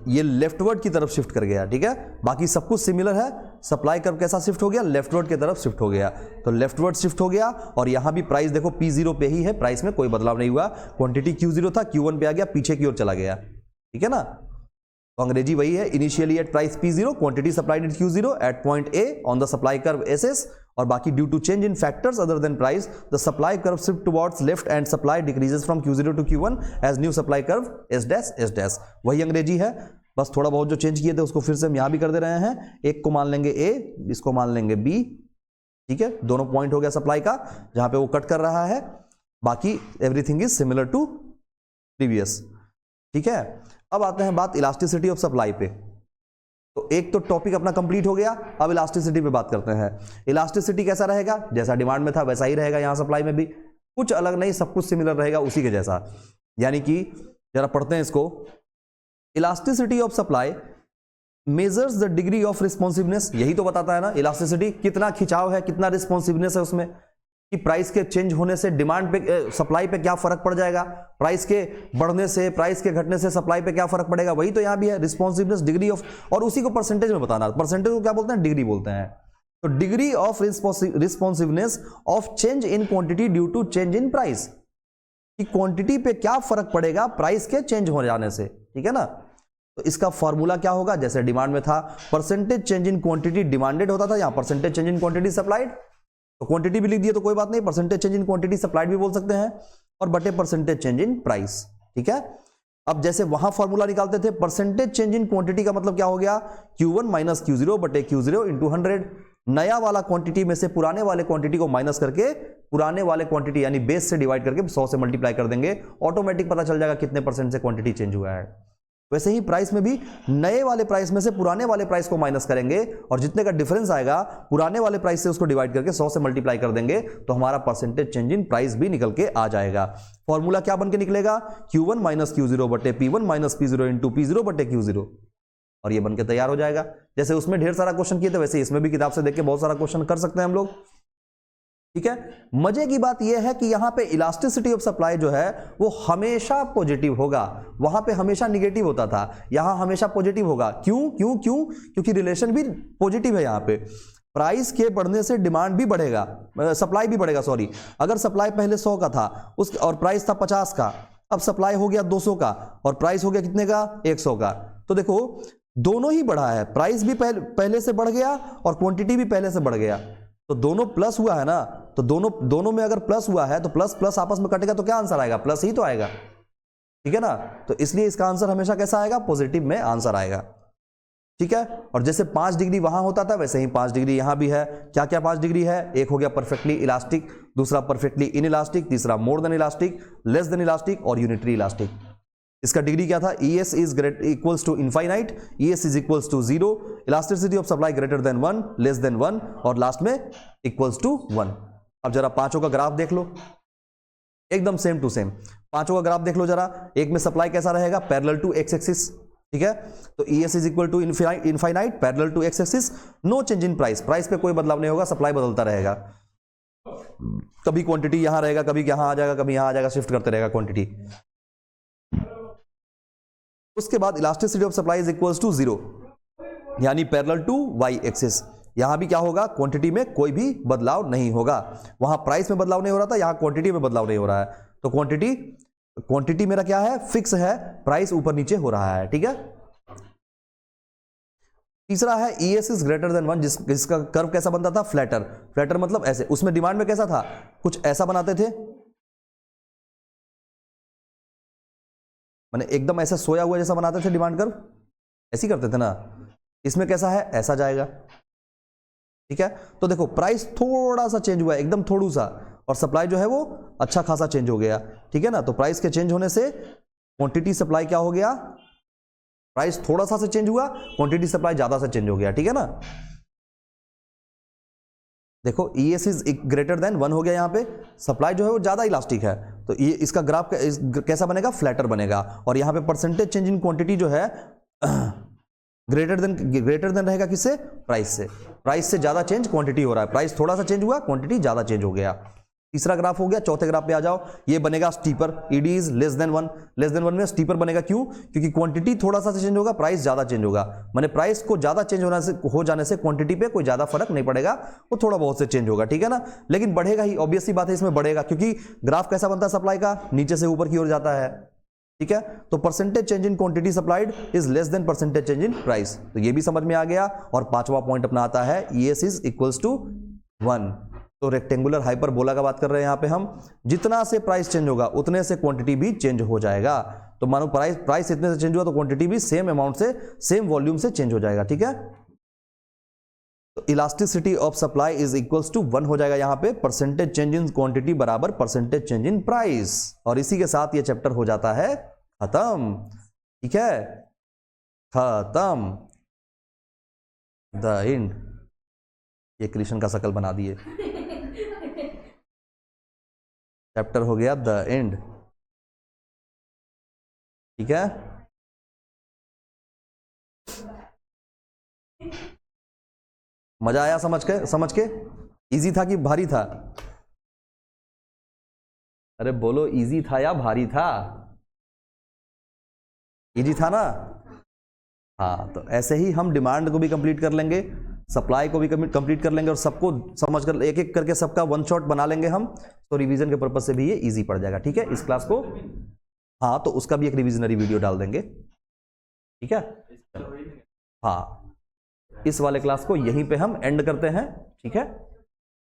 ये लेफ्टवर्ड की तरफ शिफ्ट कर गया। ठीक है, बाकी सब कुछ सिमिलर है, सप्लाई कर्व कैसा शिफ्ट हो गया, लेफ्टवर्ड की तरफ शिफ्ट हो गया, तो लेफ्टवर्ड शिफ्ट हो गया। और यहां भी प्राइस देखो P0 पे ही है, प्राइस में कोई बदलाव नहीं हुआ, क्वांटिटी Q0 था, Q1 पे आ गया, पीछे की ओर चला गया। ठीक है ना, तो अंग्रेजी वही है, initially at price P0 quantity supplied at Q0 at point A on the supply curve SS, और बाकी due to change in factors other than price the supply curve shift towards left and supply decreases from Q0 to Q1 as new supply curve S'। वही अंग्रेजी है, बस थोड़ा बहुत जो change किए थे उसको फिर से हम यहां भी कर दे रहे हैं। एक को मान लेंगे A, इसको मान लेंगे B। ठीक है, दोनों पॉइंट हो गया सप्लाई का जहां पे वो कट कर रहा है, बाकी everything is similar to previous. ठीक है, अब आते हैं बात इलास्टिसिटी ऑफ सप्लाई पे। तो एक तो टॉपिक अपना कंप्लीट हो गया, अब इलास्टिसिटी पे बात करते हैं। इलास्टिसिटी कैसा रहेगा, जैसा डिमांड में था वैसा ही रहेगा, यहां सप्लाई में भी कुछ अलग नहीं, सब कुछ सिमिलर रहेगा उसी के जैसा। यानी कि जरा पढ़ते हैं इसको, elasticity of supply measures the degree of responsiveness, यही तो बताता है ना इलास्टिसिटी, कितना खिंचाव है, कितना रिस्पॉन्सिवनेस है उसमें, कि प्राइस के चेंज होने से डिमांड पे, सप्लाई पे क्या फर्क पड़ जाएगा, प्राइस के बढ़ने से, प्राइस के घटने से सप्लाई पे क्या फर्क पड़ेगा, वही तो यहां भी है, रिस्पॉन्सिवनेस डिग्री ऑफ, और उसी को परसेंटेज में बताना, परसेंटेज को क्या बोलते हैं, डिग्री बोलते हैं। तो degree of responsiveness of change in quantity due to change in price, कि क्वांटिटी पे क्या फर्क पड़ेगा प्राइस के चेंज हो जाने से। ठीक है ना, तो इसका फॉर्मूला क्या होगा, जैसे डिमांड में था percentage change in quantity demanded होता था, यहां percentage change in quantity supplied, तो क्वांटिटी भी लिख दिया तो कोई बात नहीं, percentage change in quantity supplied भी बोल सकते हैं, और बटे परसेंटेज चेंज इन प्राइस। ठीक है, अब जैसे वहां फॉर्मूला निकालते थे, परसेंटेज चेंज इन क्वांटिटी का मतलब क्या हो गया, Q1 माइनस Q0 बटे Q0 इंटू 100, नया वाला क्वांटिटी में से पुराने वाले क्वांटिटी को माइनस करके, पुराने वाले क्वांटिटी यानी बेस से डिवाइड करके 100 से मल्टीप्लाई कर देंगे, ऑटोमेटिक पता चल जाएगा कितने परसेंट से क्वांटिटी चेंज हुआ है। वैसे ही प्राइस में भी नए वाले प्राइस में से पुराने वाले प्राइस को माइनस करेंगे, और जितने का डिफरेंस आएगा पुराने वाले प्राइस से उसको डिवाइड करके 100 से मल्टीप्लाई कर देंगे, तो हमारा परसेंटेज चेंज इन प्राइस भी निकल के आ जाएगा। फॉर्मूला क्या बन के निकलेगा, Q1 माइनस Q0 बटे P1 minus P0 into P0 बटे Q0, और ये बन के तैयार हो जाएगा। जैसे उसमें ढेर सारा क्वेश्चन किए थे, वैसे इसमें भी किताब से देख के बहुत सारा क्वेश्चन कर सकते हैं हम लोग। ठीक है, मजे की बात यह है कि यहां पे इलास्टिसिटी ऑफ सप्लाई जो है वो हमेशा पॉजिटिव होगा, वहां पे हमेशा निगेटिव होता था, यहां हमेशा पॉजिटिव होगा। क्यों क्यों क्यों? क्योंकि रिलेशन भी पॉजिटिव है यहां पे, प्राइस के बढ़ने से डिमांड भी बढ़ेगा, सप्लाई भी बढ़ेगा, सॉरी। अगर सप्लाई पहले 100 का था उस और प्राइस था 50 का, अब सप्लाई हो गया 200 का और प्राइस हो गया कितने का, 100 का। तो देखो दोनों ही बढ़ा है, प्राइस भी पहले से बढ़ गया और क्वांटिटी भी पहले से बढ़ गया, तो दोनों प्लस हुआ है ना। तो दोनों में अगर प्लस हुआ है तो प्लस प्लस आपस में कटेगा तो क्या आंसर आएगा, प्लस ही तो आएगा, ठीक है ना। तो इसलिए इसका आंसर हमेशा कैसा आएगा, पॉजिटिव में आंसर आएगा, ठीक है। और जैसे 5 डिग्री वहां होता था वैसे ही 5 डिग्री यहां भी है। क्या क्या 5 डिग्री है, एक हो गया परफेक्टली इलास्टिक, दूसरा परफेक्टली इन इलास्टिक, तीसरा more than elastic, less than elastic और यूनिटरी इलास्टिक। इसका डिग्री क्या था, ES is equals to infinite, ES is equals to 0, elasticity of supply greater than 1, less than 1 और लास्ट में equals to 1। अब जरा पांचों का ग्राफ देख लो, एकदम सेम टू सेम पांचों का ग्राफ देख लो जरा। एक में सप्लाई कैसा रहेगा, पैरेलल टू एक्स एक्सिस, ठीक है। तो ES is equal to infinite parallel to X axis, no change in price, price पे कोई बदलाव नहीं होगा, सप्लाई बदलता रहेगा। कभी क्वांटिटी यहां रहेगा, कभी यहां आ जाएगा, कभी यहां आ जाएगा, शिफ्ट करते रहेगा क्वांटिटी। उसके बाद elasticity of supply is equals to 0, यानी पैरेलल टू वाई एक्सिस। यहां भी क्या होगा, क्वांटिटी में कोई भी बदलाव नहीं होगा। वहां प्राइस में बदलाव नहीं हो रहा था, यहां क्वांटिटी में बदलाव नहीं हो रहा है। तो क्वांटिटी मेरा क्या है, फिक्स है, प्राइस ऊपर नीचे हो रहा है, ठीक है। तीसरा है ES इज ग्रेटर देन 1, जिसका कर्व कैसा बनता था, फ्लैटर। फ्लैटर मतलब ऐसे, उसमें डिमांड में कैसा था, कुछ ऐसा बनाते थे, माने एकदम ऐसा सोया हुआ जैसा बनाते थे डिमांड कर्व, ऐसी करते थे ना। इसमें कैसा है, ऐसा जाएगा, ठीक है। तो देखो प्राइस थोड़ा सा चेंज हुआ है, एकदम थोड़ा सा, और सप्लाई जो है वो अच्छा खासा चेंज हो गया, ठीक है ना। तो प्राइस के चेंज होने से क्वांटिटी सप्लाई क्या हो गया, प्राइस थोड़ा सा से चेंज हुआ, क्वांटिटी सप्लाई ज्यादा से चेंज हो गया, ठीक है ना। देखो ES इज ग्रेटर देन 1 हो गया, यहां पे सप्लाई जो है वो ज्यादा इलास्टिक है, तो ये इसका ग्राफ कैसा बनेगा, फ्लैटर बनेगा। और यहां पे परसेंटेज चेंज इन क्वांटिटी जो है ग्रेटर देन रहेगा किससे, प्राइस से। प्राइस से ज्यादा चेंज क्वांटिटी हो रहा है, प्राइस थोड़ा सा चेंज हुआ, क्वांटिटी ज्यादा चेंज हो गया। तीसरा ग्राफ हो गया। चौथे ग्राफ पे आ जाओ, ये बनेगा steeper, ED is less than 1। Less than 1 में स्टीपर बनेगा, क्यों, क्योंकि क्वांटिटी थोड़ा सा चेंज होगा, प्राइस ज्यादा चेंज होगा। माने प्राइस को ज्यादा चेंज हो जाने से क्वांटिटी पे कोई ज्यादा फर्क नहीं पड़ेगा, वो थोड़ा बहुत से चेंज होगा, ठीक है ना। लेकिन बढ़ेगा ही, ऑब्वियस सी बात है, इसमें बढ़ेगा, क्योंकि ग्राफ कैसा बनता है सप्लाई का, नीचे से ऊपर की ओर जाता है, ठीक है। तो percentage change in quantity supplied is less then percentage change in price, तो ये भी समझ में आ गया। और पांचवा पॉइंट अपना आता है ES इज इक्वल्स टू 1। तो रेक्टेंगुलर हाइपरबोला का बात कर रहे हैं यहां पे हम, जितना से प्राइस चेंज होगा उतने से क्वांटिटी भी चेंज हो जाएगा। तो मानो प्राइस इतने से चेंज हुआ तो क्वांटिटी भी सेम अमाउंट से, सेम वॉल्यूम से चेंज हो जाएगा, ठीक है। तो elasticity of supply is equals to 1 हो जाएगा यहां पे, परसेंटेज चेंज इन क्वांटिटी बराबर परसेंटेज चेंज इन प्राइस। और इसी के साथ ये चैप्टर हो जाता है खत्म, ठीक है, खत्म, द एंड। ये कृष्ण का शकल बना दिए, चैप्टर हो गया द एंड, ठीक है। मजा आया समझ के इजी था कि भारी था, अरे बोलो इजी था या भारी था, इजी था ना। हाँ, तो ऐसे ही हम डिमांड को भी कंप्लीट कर लेंगे, सप्लाई को भी कंप्लीट कर लेंगे, और सबको समझ कर एक एक करके सबका वन शॉट बना लेंगे हम, तो रिवीजन के पर्पज से भी ये इजी पड़ जाएगा, ठीक है। इस क्लास को, हाँ, तो उसका भी एक रिविजनरी वीडियो डाल देंगे, ठीक है। हाँ, इस वाले क्लास को यहीं पे हम एंड करते हैं, ठीक है।